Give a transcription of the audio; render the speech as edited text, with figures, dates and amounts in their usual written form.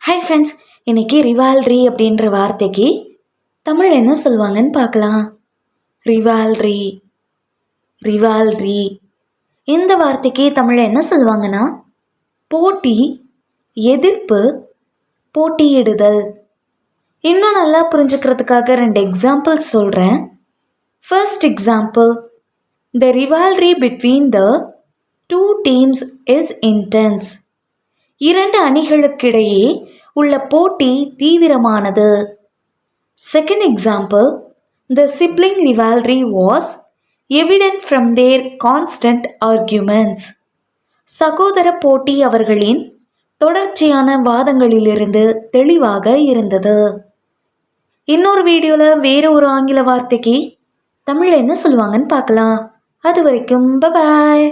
Hi friends, இன்னைக்கு ரிவால்ரி அப்படின்ற வார்த்தைக்கு தமிழ் என்ன சொல்லுவாங்கன்னு பார்க்கலாம். ரிவால்ரி ரிவால்ரி இந்த வார்த்தைக்கு தமிழ் என்ன சொல்லுவாங்கன்னா போட்டி, எதிர்ப்பு, போட்டியிடுதல். இன்னும் நல்லா புரிஞ்சுக்கிறதுக்காக 2 எக்ஸாம்பிள்ஸ் சொல்கிறேன். First example, the rivalry between the 2 teams is intense. 2 அணிகளுக்கிடையே உள்ள போட்டி தீவிரமானது. Second example, the sibling rivalry was evident from their constant arguments. சகோதர போட்டி அவர்களின் தொடர்ச்சியான வாதங்களிலிருந்து தெளிவாக இருந்தது. இன்னொரு வீடியோவில் வேறு ஒரு ஆங்கில வார்த்தைக்கு தமிழ் என்ன சொல்லுவாங்கன்னு பார்க்கலாம். அது வரைக்கும் பபாய்.